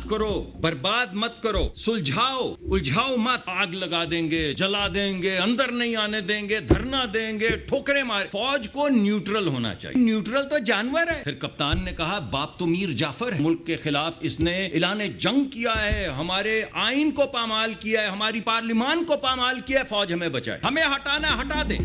करो, बर्बाद मत करो, सुलझाओ, उलझाओ मत। आग लगा देंगे, जला देंगे, अंदर नहीं आने देंगे, धरना देंगे, ठोकरे मारे। फौज को न्यूट्रल होना चाहिए। न्यूट्रल तो जानवर है। फिर कप्तान ने कहा बाप तो मीर जाफर है। मुल्क के खिलाफ इसने ऐलान जंग किया है, हमारे आइन को पामाल किया है, हमारी पार्लिमान को पामाल किया है। फौज हमें बचाए, हमें हटाना हटा दे।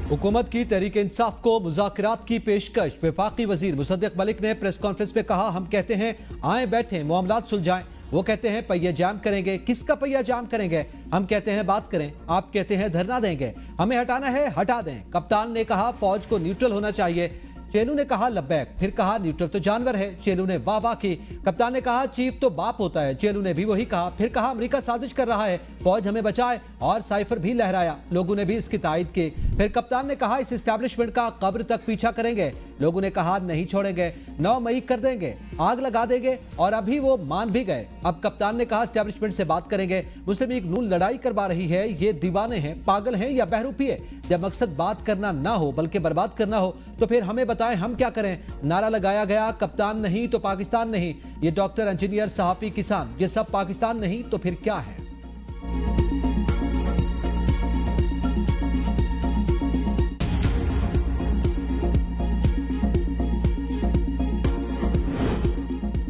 हुकूमत की तहरीक इंसाफ को मुज़ाकरात की पेशकश। वफाकी वजीर मुसद्दिक मलिक ने प्रेस कॉन्फ्रेंस में कहा, हम कहते हैं आए बैठे मामलात सुलझाएं। वो कहते हैं पहिया जाम करेंगे। किसका पहिया जाम करेंगे? हम कहते हैं बात करें, आप कहते हैं धरना देंगे। हमें हटाना है हटा दें। कप्तान ने कहा फौज को न्यूट्रल होना चाहिए। चेलू ने कहा लब्बैक। फिर कहा न्यूट्रल तो जानवर है। चेलू ने वाह वाह की। कप्तान ने कहा चीफ तो बाप होता है। चेलू ने भी वही कहा। फिर कहा अमेरिका साजिश कर रहा है, फौज हमें बचाए, और साइफर भी लहराया। लोगों ने भी इसकी तायद की। फिर कप्तान ने कहा इस एस्टैब्लिशमेंट का कब्र तक पीछा करेंगे। लोगों ने कहा नहीं छोड़ेंगे, 9 मई कर देंगे, आग लगा देंगे, और अभी वो मान भी गए। अब कप्तान ने कहा एस्टैब्लिशमेंट से बात करेंगे। मुस्लिम लीग नून लड़ाई करवा रही है। ये दीवाने हैं, पागल हैं या बहरूपी है? जब मकसद बात करना ना हो बल्कि बर्बाद करना हो तो फिर हमें बताएं हम क्या करें। नारा लगाया गया कप्तान नहीं तो पाकिस्तान नहीं। ये डॉक्टर, इंजीनियर, सहाफी, किसान, ये सब पाकिस्तान नहीं तो फिर क्या है?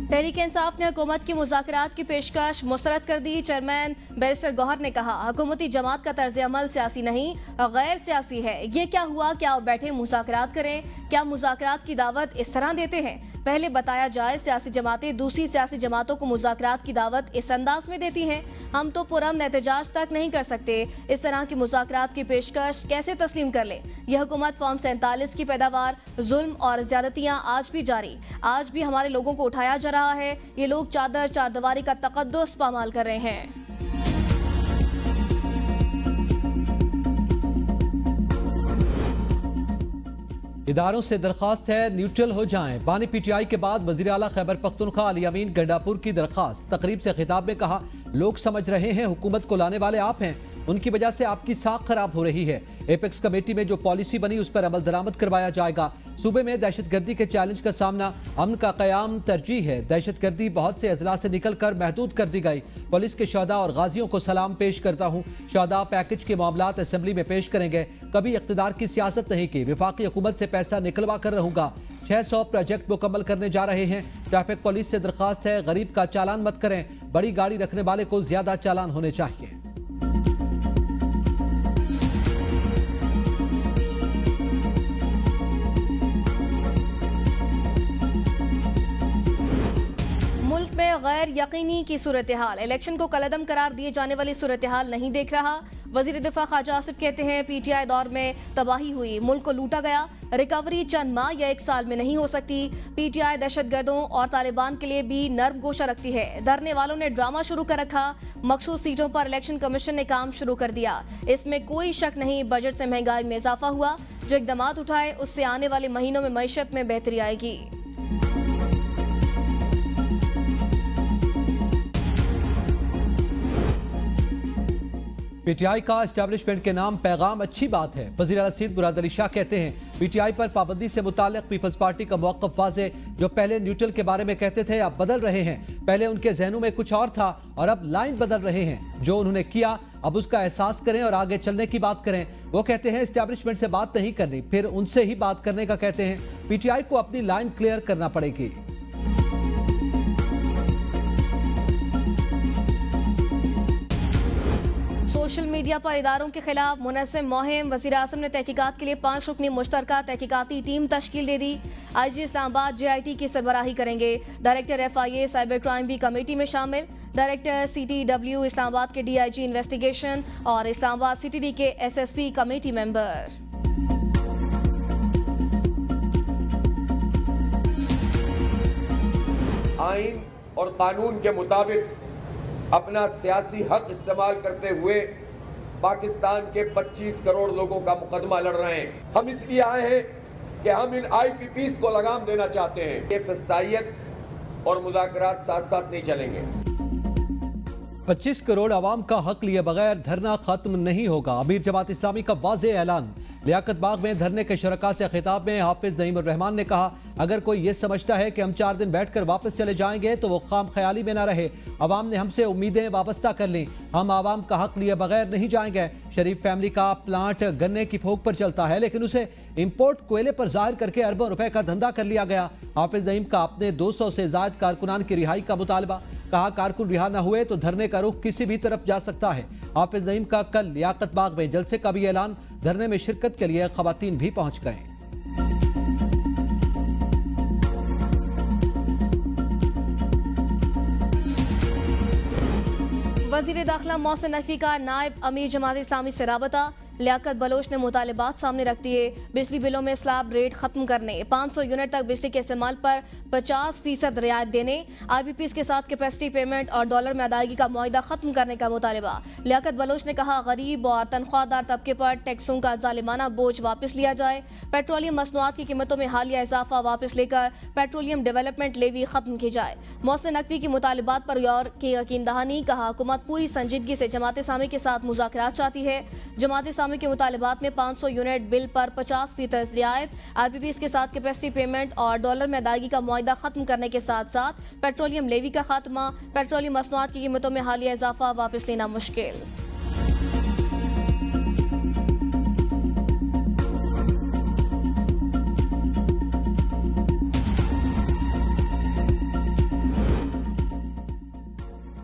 तहरीक इंसाफ ने हुकूमत की मुज़ाकरात की पेशकश मुस्तरद कर दी। चेयरमैन बैरिस्टर गौहर ने कहा हुकूमती जमात का तर्ज अमल सियासी नहीं गैर सियासी है। ये क्या हुआ, क्या आप बैठे मुज़ाकरात करें? क्या मुज़ाकरात की दावत इस तरह देते हैं? पहले बताया जाए सियासी जमातें दूसरी सियासी जमातों को मुज़ाकरात की दावत इस अंदाज में देती हैं। हम तो पुरअमन एहतजाज तक नहीं कर सकते, इस तरह की मुज़ाकरात की पेशकश कैसे तस्लीम कर ले? यह हुकूमत फॉर्म 47 की पैदावार, जुल्म और ज्यादतियाँ आज भी जारी, आज भी हमारे लोगों को उठाया जा रहा है। ये लोग चादर चारदीवारी का तकद्दुस पामाल कर रहे हैं। इदारों से दरखास्त है न्यूट्रल हो जाएं। बानी पीटीआई के बाद वजीर आला खैबर पख्तूनख्वा अली अमीन गंडापुर की दरखास्त। तकरीब से खिताब में कहा लोग समझ रहे हैं हुकूमत को लाने वाले आप हैं, उनकी वजह से आपकी साख खराब हो रही है। एपेक्स कमेटी में जो पॉलिसी बनी उस पर अमल दरामद करवाया जाएगा। सूबे में दहशतगर्दी के चैलेंज का सामना, अमन का कयाम तरजीह है। दहशतगर्दी बहुत से अजला से निकल कर महदूद कर दी गई। पुलिस के शहदा और गाजियों को सलाम पेश करता हूँ। शहदा पैकेज के मामलात असेंबली में पेश करेंगे। कभी इख्तिदार की सियासत नहीं की, विफाकी हुकूमत से पैसा निकलवा कर रहूंगा। 600 प्रोजेक्ट मुकम्मल करने जा रहे हैं। ट्रैफिक पुलिस से दरखास्त है गरीब का चालान मत करें, बड़ी गाड़ी रखने वाले को ज्यादा चालान होने चाहिए। मुल्क में गैर यकीनी की सूरत हाल, इलेक्शन को कलअदम करार दिए जाने वाली सूरत हाल नहीं देख रहा। वजीर दिफा ख्वाजा आसिफ कहते हैं पीटीआई दौर में तबाही हुई, मुल्क को लूटा गया, रिकवरी चंद माह या 1 साल में नहीं हो सकती। पीटीआई दहशतगर्दों और तालिबान के लिए भी नर्म गोशा रखती है। धरने वालों ने ड्रामा शुरू कर रखा। मखसूस सीटों पर इलेक्शन कमीशन ने काम शुरू कर दिया। इसमें कोई शक नहीं बजट से महंगाई में इजाफा हुआ। जो इकदामात उठाए उससे आने वाले महीनों में मईशत में बेहतरी आएगी। पीटीआई का एस्टैब्लिशमेंट के नाम पैगाम अच्छी बात है। वज़ीर आला सिंध मुराद अली शाह कहते हैं पीटीआई पर पाबंदी से मुताल्लिक पीपल्स पार्टी का मौक़िफ़ वाज़े। जो पहले न्यूट्रल के बारे में कहते थे अब बदल रहे हैं। पहले उनके जहनों में कुछ और था और अब लाइन बदल रहे हैं। जो उन्होंने किया अब उसका एहसास करें और आगे चलने की बात करें। वो कहते हैं एस्टैब्लिशमेंट से बात नहीं करनी, फिर उनसे ही बात करने का कहते हैं। पीटीआई को अपनी लाइन क्लियर करना पड़ेगी। सोशल मीडिया पर इदारों के खिलाफ मुनज़्ज़म मुहिम, वज़ीर आज़म ने तहकीकात के लिए 5 रुकनी मुश्तरका तहकीकाती टीम तश्कील दे दी। IG इस्लामाबाद JIT की सरबराही करेंगे। डायरेक्टर FIA साइबर क्राइम भी कमेटी में शामिल। डायरेक्टर CTW इस्लामाबाद के DIG इन्वेस्टिगेशन और इस्लामाबाद CTD के SSP कमेटी मेंबर। आइन और कानून के मुताबिक अपना सियासी हक इस्तेमाल करते हुए पाकिस्तान के 25 करोड़ लोगों का मुकदमा लड़ रहे हैं। हम इसलिए आए हैं कि हम इन IPPs को लगाम देना चाहते हैं। ये फसाइयत और मुज़ाकरात साथ साथ नहीं चलेंगे। 25 करोड़ आवाम का हक लिए बगैर धरना खत्म नहीं होगा। अमीर जमात इस्लामी का वाज़ेह ऐलान। लियाकत बाग में धरने के शुरका से खिताब में हाफिज नईमुर रहमान ने कहा, अगर कोई ये समझता है कि हम 4 दिन बैठकर वापस चले जाएंगे तो वो खाम ख्याली में ना रहे। अवाम ने हमसे उम्मीदें वाबस्ता कर ली। हम आवाम का हक लिए बगैर नहीं जाएंगे। शरीफ फैमिली का प्लांट गन्ने की फोक पर चलता है, लेकिन उसे इंपोर्ट कोयले पर जाहिर करके अरबों रुपए का धंधा कर लिया गया। हाफिज नईम का अपने 200 से ज्यादा कारकुनान की रिहाई का मुतालबा। कहा, कारकुन रिहा न हुए तो धरने का रुख किसी भी तरफ जा सकता है। हाफिज नईम का कल लियाकत बाग में जलसे का भी ऐलान। धरने में शिरकत के लिए खवातीन भी पहुंच गए। वजीर दाखिला मोहसिन नकवी का नायब अमीर जमात इस्लामी से राबता। लियाकत बलोच ने मुतालिबात सामने रख दिए। बिजली बिलों में स्लैब रेट खत्म करने, 500 यूनिट तक बिजली के इस्तेमाल पर 50% रियायत देने, IBPs के साथ कैपेसिटी पेमेंट और डॉलर में अदायगी का मुआहिदा खत्म करने का मुतालिबा। लियाकत बलोच ने कहा, गरीब और तनख्वाहदार तबके पर टैक्सों का जालिमाना बोझ वापस लिया जाए। पेट्रोलियम मसनूआत की कीमतों में हालिया इजाफा वापस लेकर पेट्रोलियम डेवलपमेंट लेवी खत्म की जाए। मोहसिन नकवी की मुतालिबात पर गौर की यकीन दहानी। कहा, हुकूमत पूरी संजीदगी से जमात इस्लामी के साथ मुज़ाकरात चाहती है। जमात इस्लामी के मुतालिबात में 500 यूनिट बिल पर 50% रियायत, IBPs के साथ कैपेसिटी पेमेंट और डॉलर में अदायगी का मुआहिदा खत्म करने के साथ साथ पेट्रोलियम लेवी का खात्मा, पेट्रोलियम मसनूआत की कीमतों में हालिया इजाफा वापस लेना मुश्किल।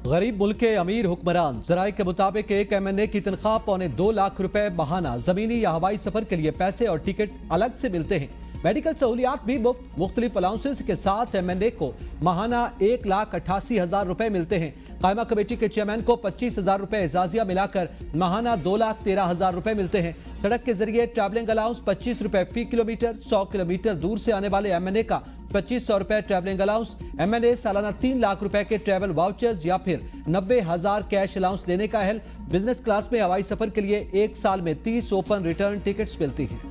गरीब मुल्क के अमीर हुक्मरान। जराये के मुताबिक एक MNA की तनख्वाह 2.25 लाख रुपए माहाना। जमीनी या हवाई सफर के लिए पैसे और टिकट अलग से मिलते हैं। मेडिकल सहूलियात भी मुफ्त। मुख्तलिफ अलाउंसेस के साथ MNA को माहाना 1,88,000 रुपए मिलते हैं। कायमा कमेटी के चेयरमैन को 25,000 रुपए एजाजिया मिलाकर माहाना 2,13,000 रुपए मिलते हैं। सड़क के जरिए ट्रैवलिंग अलाउंस 25 रुपए फी किलोमीटर। 100 किलोमीटर दूर से आने वाले MNA का 2500 रुपए ट्रैवलिंग अलाउंस। MNA सालाना 3 लाख रुपए के ट्रैवल वाउचर्स या फिर 90,000 कैश अलाउंस लेने का अहल। बिजनेस क्लास में हवाई सफर के लिए 1 साल में 30 ओपन रिटर्न टिकट्स मिलती हैं।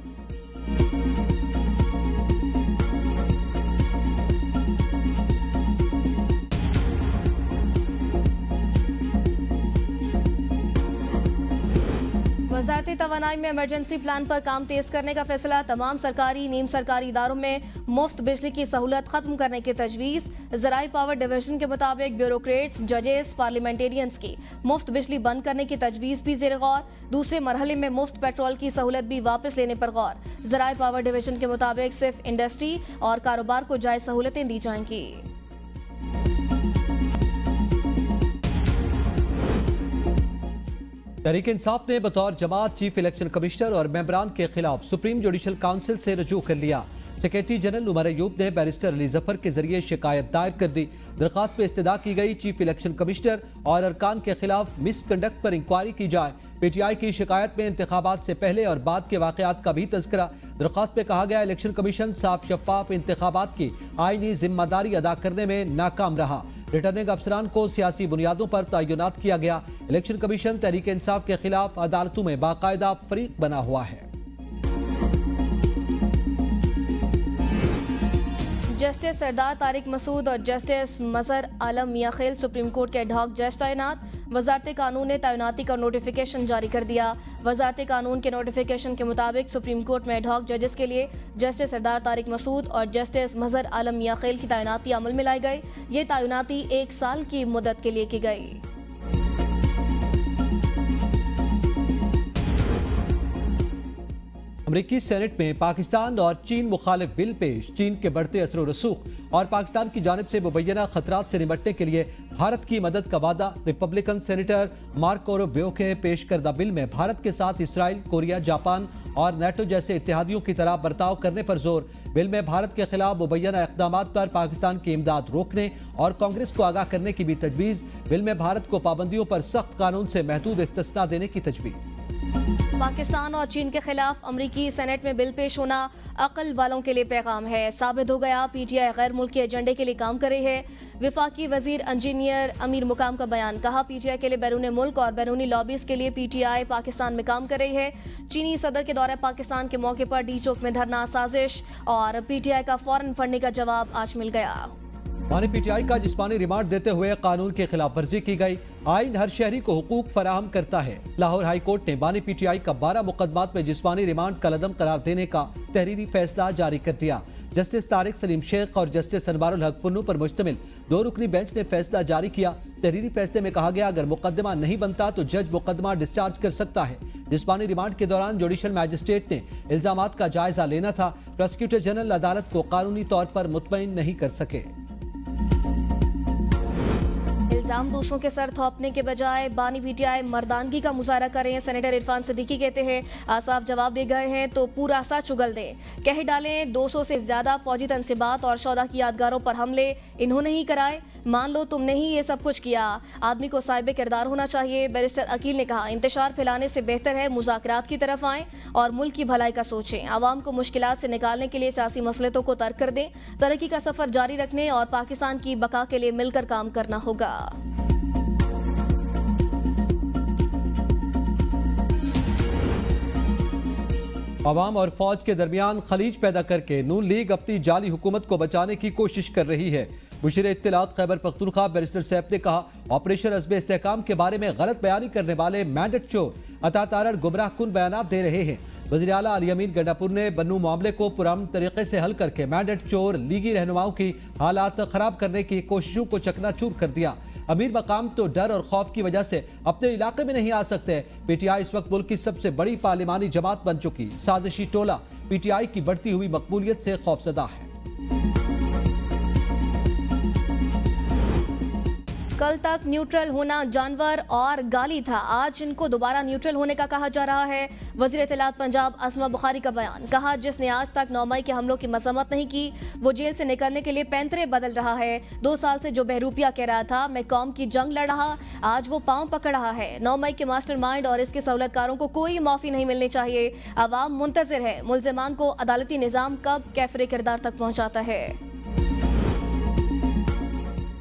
वज़ारत तवानाई में इमरजेंसी प्लान पर काम तेज करने का फैसला। तमाम सरकारी नीम सरकारी इदारों में मुफ्त बिजली की सहूलत खत्म करने की तजवीज़। ज़राई पावर डिवीजन के मुताबिक ब्यूरोक्रेट्स, जजेस, पार्लियामेंटेरियंस की मुफ्त बिजली बंद करने की तजवीज़ भी ज़ेर गौर। दूसरे मरहले में मुफ्त पेट्रोल की सहूलत भी वापस लेने पर गौर। ज़राई पावर डिवीजन के मुताबिक सिर्फ इंडस्ट्री और कारोबार को जायज़ सहूलतें दी जाएंगी। तहरीक इंसाफ ने बतौर जमात चीफ इलेक्शन कमिश्नर और मेंबरान के खिलाफ सुप्रीम जुडिशल काउंसिल से रजू कर लिया। सेक्रेटरी जनरल उमर अयूब ने बैरिस्टर अली जफर के जरिए शिकायत दायर कर दी। दरखास्त पे इस्तदा की गई चीफ इलेक्शन कमिश्नर और अरकान के खिलाफ मिसकंडक्ट पर इंक्वायरी की जाए। PTI की शिकायत में इंतखाबात से पहले और बाद के वाकयात का भी तज़किरा। दरखास्त में कहा गया, इलेक्शन कमीशन साफ शफाफ इंतखाबात की आईनी जिम्मेदारी अदा करने में नाकाम रहा। रिटर्निंग अफसरान को सियासी बुनियादों पर तैनात किया गया। इलेक्शन कमीशन तहरीक इंसाफ के खिलाफ अदालतों में बाकायदा फरीक बना हुआ है। जस्टिस सरदार तारिक मसूद और जस्टिस मजहर आलम मियाखेल सुप्रीम कोर्ट के एडहॉक जज तैनात। वजारत कानून ने तैनाती का नोटिफिकेशन जारी कर दिया। वजारत कानून के नोटिफिकेशन के मुताबिक सुप्रीम कोर्ट में एडहॉक जजेस के लिए जस्टिस सरदार तारिक मसूद और जस्टिस मजहर आलम मियाखेल की तैनाती अमल में लाई गई। ये तैनाती 1 साल की मुद्दत के लिए की गई। अमरीकी सेनेट में पाकिस्तान और चीन मुखालिफ बिल पेश। चीन के बढ़ते असर रसूख और पाकिस्तान की जानिब से मुबैना खतरात से निपटने के लिए भारत की मदद का वादा। रिपब्लिकन सेनेटर मार्को रूबियो के पेश करदा बिल में भारत के साथ इसराइल, कोरिया, जापान और नेटो जैसे इत्तेहादियों की तरह बर्ताव करने पर जोर। बिल में भारत के खिलाफ मुबैना इक़दाम पर पाकिस्तान की इमदाद रोकने और कांग्रेस को आगाह करने की भी तजवीज़। बिल में भारत को पाबंदियों पर सख्त कानून से महदूद इस्तिस्ना देने की तजवीज़। पाकिस्तान और चीन के खिलाफ अमरीकी सेनेट में बिल पेश होना अकल वालों के लिए पैगाम है। साबित हो गया PTI गैर मुल्की एजेंडे के लिए काम कर रही है। विफाकी वजीर इंजीनियर अमीर मुकाम का बयान। कहा, PTI के लिए बैरून मुल्क और बैरूनी लॉबीज के लिए PTI पाकिस्तान में काम कर रही है। चीनी सदर के दौरे पाकिस्तान के मौके पर डी चौक में धरना साजिश और PTI का फौरन फंडने का जवाब आज मिल गया। बानी पीटीआई का जिस्मानी रिमांड देते हुए कानून की खिलाफ वर्जी की गई। आइन हर शहरी को हुकूक फराहम करता है। लाहौर हाई कोर्ट ने बानी पीटीआई का 12 मुकदमात में जिस्मानी रिमांड कलअदम करार देने का तहरीरी फैसला जारी कर दिया। जस्टिस तारिक सलीम शेख और जस्टिस अनवारुल हक पुन्नू पर मुश्तमिल 2 रुकनी बेंच ने फैसला जारी किया। तहरीरी फैसले में कहा गया, अगर मुकदमा नहीं बनता तो जज मुकदमा डिस्चार्ज कर सकता है। जिस्मानी रिमांड के दौरान जुडिशल मैजिस्ट्रेट ने इल्जामात का जायजा लेना था। प्रोसिक्यूटर जनरल अदालत को कानूनी तौर पर मुतमईन नहीं कर सके। इल्जाम दूसरों के सर थोपने के बजाय बानी पीटीआई मर्दानगी का मुजाहरा करें। सेनेटर इरफान सिद्दीकी कहते हैं, आसाफ जवाब दे गए हैं तो पूरा सच उगल दें। कह डालें 200 से ज्यादा फौजी तनसीबात और शौदा की यादगारों पर हमले इन्होंने ही कराए। मान लो तुमने ही ये सब कुछ किया। आदमी को साहिब किरदार होना चाहिए। बैरिस्टर अकील ने कहा, इंतशार फैलाने से बेहतर है मुज़ाकरात की तरफ आएं और मुल्क की भलाई का सोचें। आवाम को मुश्किलात से निकालने के लिए सियासी मसलतों को तर्क कर दें। तरक्की का सफर जारी रखने और पाकिस्तान की बका के लिए मिलकर काम करना होगा। अवाम और फौज के दरमियान खलीज पैदा करके नून लीग अपनी जाली हुकूमत को बचाने की कोशिश कर रही है। मुशीर इत्तलात खैबर पख्तूनख्वा बैरिस्टर सैफ ने कहा, ऑपरेशन अज़्म इस्तेहकाम के बारे में गलत बयानी करने वाले मैंडेट चोर अतातारड़ गुमराह कुन बयानात दे रहे हैं। वज़ीर आला अली अमीन गंडापुर ने बन्नू मामले को पुरअमन तरीके से हल करके मैंडेट चोर लीगी रहनुमाओं की हालात खराब करने की कोशिशों को चकनाचूर कर दिया। अमीर मकाम तो डर और खौफ की वजह से अपने इलाके में नहीं आ सकते। पीटीआई इस वक्त मुल्क की सबसे बड़ी पार्लिमानी जमात बन चुकी। साजिशी टोला पीटीआई की बढ़ती हुई मकबूलियत से खौफजदा है। कल तक न्यूट्रल होना जानवर और गाली था, आज इनको दोबारा न्यूट्रल होने का कहा जा रहा है। वज़ीर इत्तलात पंजाब असमा बुखारी का बयान, कहा जिसने आज तक 9 मई के हमलों की मजम्मत नहीं की वो जेल से निकलने के लिए पैंतरे बदल रहा है। 2 साल से जो बहरूपिया कह रहा था मैं कौम की जंग लड़ रहा, आज वो पांव पकड़ रहा है। 9 मई के मास्टरमाइंड और इसके सहूलतकारों को कोई माफी नहीं मिलनी चाहिए। अवाम मुंतजिर है मुल्जिमान को अदालती निज़ाम कब कैफरे किरदार तक पहुँचाता है।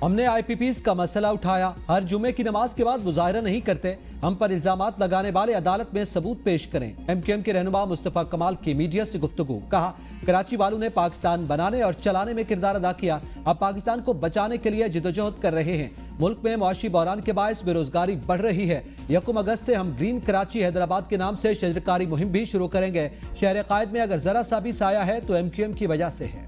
हमने IPPs का मसला उठाया। हर जुमे की नमाज के बाद मुजाहरा नहीं करते। हम पर इल्जामात लगाने वाले अदालत में सबूत पेश करें। MQM के रहनुमा मुस्तफा कमाल की मीडिया से गुफ्तगू, कहा कराची वालों ने पाकिस्तान बनाने और चलाने में किरदार अदा किया, अब पाकिस्तान को बचाने के लिए जिदोजहद कर रहे हैं। मुल्क में मुआशी बहरान के बायस बेरोजगारी बढ़ रही है। 1 अगस्त से हम ग्रीन कराची हैदराबाद के नाम से शजरकारी मुहिम भी शुरू करेंगे। शहर कायद में अगर जरा सा भी साया है तो MQM की वजह से है।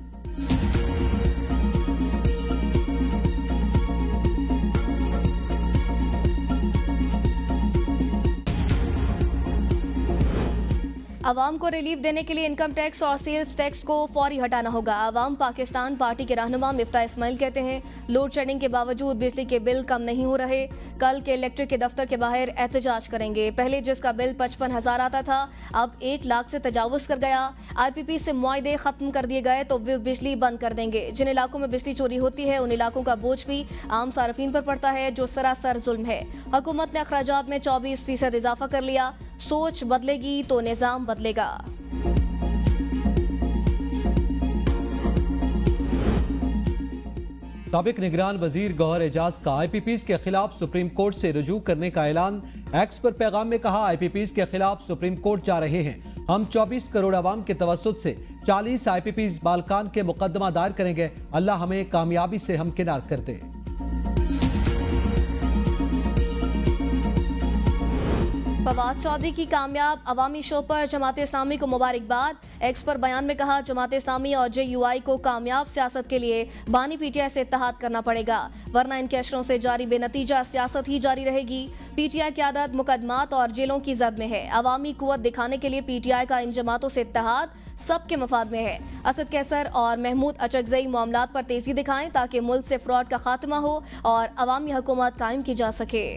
अवाम को रिलीफ देने के लिए इनकम टैक्स और सेल्स टैक्स को फौरी हटाना होगा। अवाम पाकिस्तान पार्टी के रहनुमा मिफ्ता इस्माइल कहते हैं, लोड शेडिंग के बावजूद बिजली के बिल कम नहीं हो रहे। कल के इलेक्ट्रिक के दफ्तर के बाहर एहतजाज करेंगे। पहले जिसका बिल 55,000 आता था अब 1 लाख से तजावुज कर गया। IPP से मुआहदे खत्म कर दिए गए तो वे बिजली बंद कर देंगे। जिन इलाकों में बिजली चोरी होती है उन इलाकों का बोझ भी आम सार्फिन पर पड़ता है, जो सरासर जुल्म है। हुकूमत ने अखराजात में 24% इजाफा कर लिया। सोच बदलेगी तो निजाम बदलेगा। साबिक निगरान वजीर गौहर एजाज का IPPs के खिलाफ सुप्रीम कोर्ट से रुजू करने का ऐलान। एक्स पर पैगाम में कहा, IPPs के खिलाफ सुप्रीम कोर्ट जा रहे हैं। हम 24 करोड़ आवाम के तवस्सुत से 40 IPPs बालकान के मुकदमा दायर करेंगे। अल्लाह हमें कामयाबी से हमकिनार कर दे। फवाद चौधरी की कामयाब अवामी शो पर जमात इस्लामी को मुबारकबाद। एक्स पर बयान में कहा, जमात इस्लामी और JUI को कामयाब सियासत के लिए बानी PTI से इत्तेहाद करना पड़ेगा, वरना इनके अशरों से जारी बेनतीजा सियासत ही जारी रहेगी। PTI की आदत मुकदमात और जेलों की जद में है। अवामी कुव्वत दिखाने के लिए PTI का इन जमातों से इत्तेहाद सबके मफाद में है। असद कैसर और महमूद अचकजई मामलात पर तेजी दिखाएं ताकि मुल्क से फ्रॉड का खात्मा हो और अवामी हुकूमत कायम की जा सके।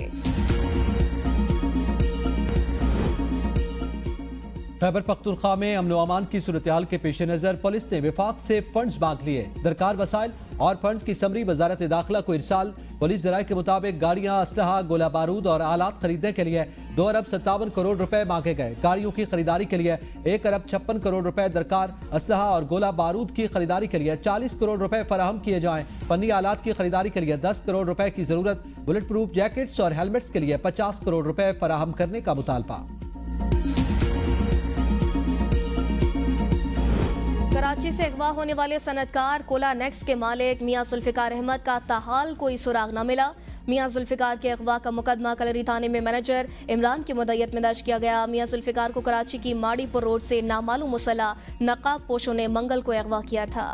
खैबर पख्तूनख्वा में अमन व अमान की सूरत-ए-हाल के पेश नजर पुलिस ने विफाक से फंड्स मांग लिए। दरकार वसाइल और फंड्स की समरी वजारत दाखिला को इरसाल। पुलिस जराये के मुताबिक गाड़ियां, असलहा, गोला बारूद और आलात खरीदने के लिए 2 अरब 57 करोड़ रुपए मांगे गए। गाड़ियों की खरीदारी के लिए 1 अरब 56 करोड़ रुपए दरकार। असलहा और गोला बारूद की खरीदारी के लिए 40 करोड़ रुपए फराहम किए जाएं। फनी आलात की खरीदारी के लिए 10 करोड़ रुपए की जरूरत। बुलेट प्रूफ जैकेट्स और हेलमेट्स के लिए 50 करोड़ रुपए फराहम करने का मुतालबा। कराची से अगवा होने वाले सनतकार कोला नेक्स्ट के मालिक मियां जुल्फिकार अहमद का ताहाल कोई सुराग न मिला। मियां जुल्फिकार के अगवा का मुकदमा कलरी थाने में मैनेजर इमरान की मुद्दत में दर्ज किया गया। मियां जुल्फिकार को कराची की माड़ीपुर रोड से नामालूम मुसल्ला नकाब पोशों ने मंगल को अगवा किया था।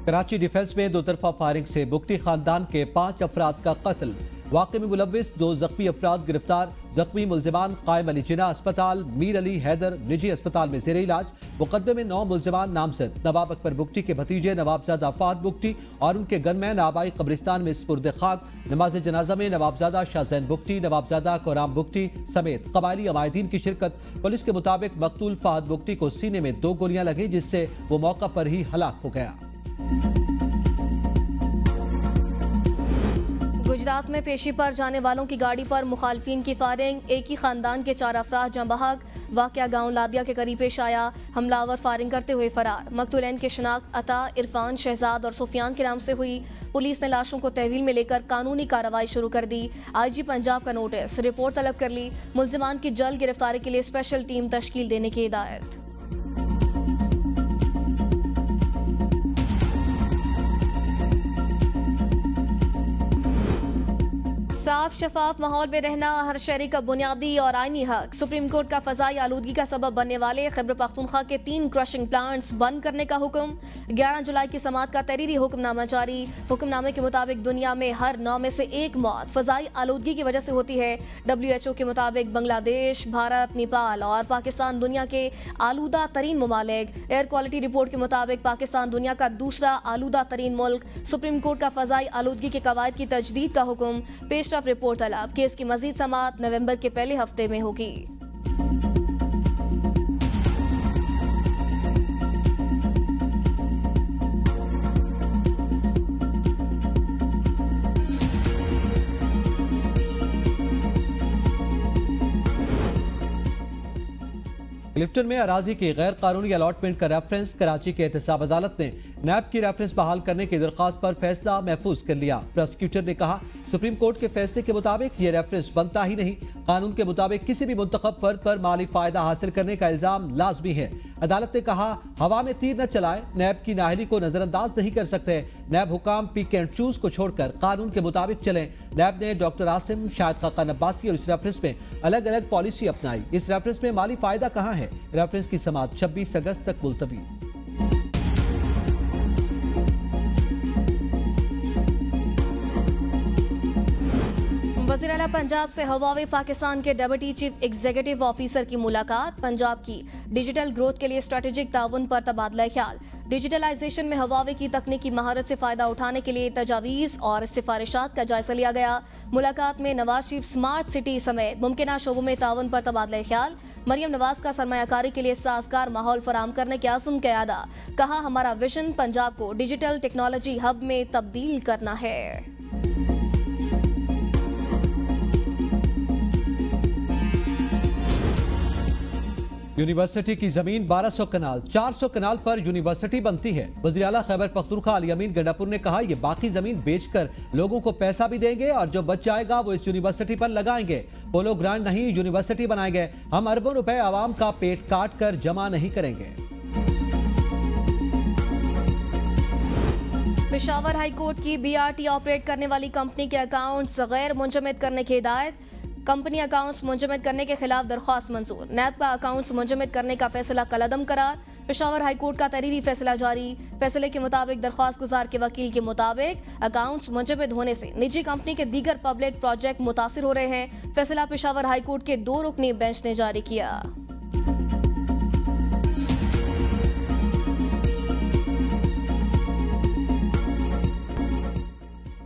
कराची डिफेंस में दो तरफा फायरिंग से बुगटी खानदान के 5 अफराद का कत्ल। वाक़े में मुलव्विस 2 जख्मी अफराद गिरफ्तार। जख्मी मुलजिमान कायम अली जिना अस्पताल, मीर अली हैदर निजी अस्पताल में जेर इलाज। मुकदमे में 9 मुलजिमान नामजद। नवाब अकबर बुगटी के भतीजे नवाबजादा फाद बुगटी और उनके गनमैन आबाई कब्रिस्तान में स्पुर्द खाक। नमाज जनाजा में नवाबजादा शाहजैन बुगटी, नवाबजादा कोराम बुगटी समेत कबायली अमायदीन की शिरकत। पुलिस के मुताबिक मकतूल फाद बुगटी को सीने में 2 गोलियां लगी, जिससे वो मौका पर ही हलाक हो गया। गुजरात में पेशी पर जाने वालों की गाड़ी पर मुखालफिन की फायरिंग। एक ही खानदान के 4 अफराद जहाँ बहक। वाक़या गांव लादिया के करीब पेश आया। हमलावर फायरिंग करते हुए फरार। मकतूलैन की शिनाख्त अता, इरफान, शहजाद और सुफियान के नाम से हुई। पुलिस ने लाशों को तहवील में लेकर कानूनी कार्रवाई शुरू कर दी। IG पंजाब का नोटिस, रिपोर्ट तलब कर ली। मुलजिमान की जल्द गिरफ्तारी के लिए स्पेशल टीम तश्कील देने की हिदायत। साफ शफाफ माहौल में रहना हर शहरी का बुनियादी और आईनी हक। सुप्रीम कोर्ट का फजाई आलूदगी का सबब बनने वाले खैबर पख्तूनख्वा के 3 क्रशिंग प्लांट्स बंद करने का हुक्म। 11 जुलाई की समाअत का तहरीरी हुक्मनामा जारी। हुक्मनामे के मुताबिक दुनिया में हर 9 में से 1 मौत फजाई आलूदगी की वजह से होती है। WHO के मुताबिक बांग्लादेश, भारत, नेपाल और पाकिस्तान दुनिया के आलूदा तरीन ममालिक। एयर क्वालिटी रिपोर्ट के मुताबिक पाकिस्तान दुनिया का दूसरा आलूदा तरीन मुल्क। सुप्रीम कोर्ट का फजाई आलूदगी के कवायद की तजदीद का हुक्म। पेश रिपोर्ट तलब। केस की मजीद समाअत नवंबर के पहले हफ्ते में होगी। क्लिफ्टन में अराजी की गैर कानूनी अलॉटमेंट का रेफरेंस। कराची की एहतसाब अदालत ने नैब की रेफरेंस बहाल करने की दरख्वास्त पर फैसला महफूज कर लिया। प्रोसिक्यूटर ने कहा, सुप्रीम कोर्ट के फैसले के मुताबिक ये रेफरेंस बनता ही नहीं। कानून के मुताबिक किसी भी मुंतखब फर्द पर माली फायदा हासिल करने का इल्जाम लाजमी है। अदालत ने कहा, हवा में तीर न चलाए, नैब की नाअहली को नजरअंदाज नहीं कर सकते। नैब हुकाम पिक एंड चूज को छोड़कर कानून के मुताबिक चलें। नैब ने डॉक्टर आसिम, शाहिद खाकान अब्बासी और इस रेफरेंस में अलग अलग पॉलिसी अपनाई। इस रेफरेंस में माली फायदा कहाँ है? रेफरेंस की समाअत 26 अगस्त तक मुलतवी। वज़ीर आला पंजाब से हवावे पाकिस्तान के डिप्टी चीफ एग्जीक्यूटिव ऑफिसर की मुलाकात। पंजाब की डिजिटल ग्रोथ के लिए स्ट्रेटेजिक ताउन पर तबादला ख्याल। डिजिटलाइजेशन में हवावे की तकनीकी महारत से फायदा उठाने के लिए तजावीज़ और सिफारिशात का जायजा लिया गया। मुलाकात में नवाज शरीफ स्मार्ट सिटी समेत मुमकिना शोबों में ताउन पर तबादला ख्याल। मरियम नवाज का सरमायाकारी के लिए साजगार माहौल फराहम करने के आज़म का अदा। कहा, हमारा विजन पंजाब को डिजिटल टेक्नोलॉजी हब में तब्दील करना है। यूनिवर्सिटी की जमीन 1200 कनाल, 400 कनाल पर यूनिवर्सिटी बनती है। वज़ीर आला खैबर पख्तूनख्वा अली अमीन गंडापुर ने कहा, ये बाकी जमीन बेचकर लोगों को पैसा भी देंगे और जो बच जाएगा वो इस यूनिवर्सिटी पर लगाएंगे। पोलो ग्रांड नहीं, यूनिवर्सिटी बनाएंगे। हम अरबों रुपए आवाम का पेट काट कर जमा नहीं करेंगे। पेशावर हाई कोर्ट की BRT ऑपरेट करने वाली कंपनी के अकाउंट्स गैर मुंजमद करने की हिदायत। कंपनी अकाउंट्स मुंजमद करने के खिलाफ दरख्वास्त मंजूर। नैब का अकाउंट्स मुंजमद करने का फैसला कलअदम करार। पेशावर हाई कोर्ट का तहरीरी फैसला जारी। फैसले के मुताबिक दरख्वास्त गुजार के वकील के मुताबिक अकाउंट्स मुंजमद होने से निजी कंपनी के दीगर पब्लिक प्रोजेक्ट मुतासिर हो रहे हैं। फैसला पेशावर हाई कोर्ट के 2 रुकनी बेंच ने जारी किया।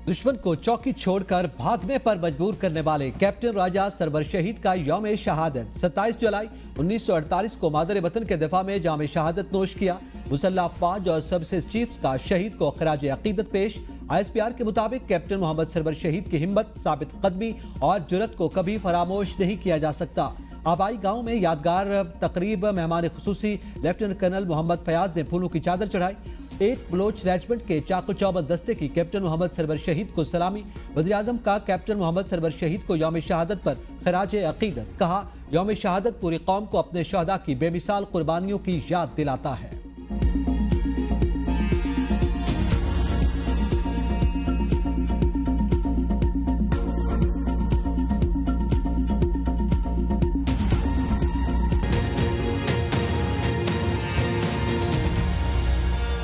दुश्मन को चौकी छोड़कर भागने पर मजबूर करने वाले कैप्टन राजा सरवर शहीद का यौम शहादत 27 जुलाई 1948 को मादर वतन के दिफा में जाम शहादत नोश किया। मुसल्लह अफवाज और सर्विसेज चीफ्स का शहीद को खराज अकीदत पेश। ISPR के मुताबिक कैप्टन मोहम्मद सरवर शहीद की हिम्मत, साबित कदमी और जुर्रत को कभी फरामोश नहीं किया जा सकता। आबाई गांव में यादगार तकरीब मेहमान खुसूसी लेफ्टिनेंट कर्नल मोहम्मद फयाज ने फूलों की चादर चढ़ाई। 8 बलोच रेजिमेंट के चाको चौबंद दस्ते की कैप्टन मोहम्मद सरवर शहीद को सलामी। वज़ीर-ए-आज़म का कैप्टन मोहम्मद सरवर शहीद को यौम शहादत पर खराजे अकीदत। कहा, यौम शहादत पूरी कौम को अपने शहदा की बेमिसाल कुर्बानियों की याद दिलाता है।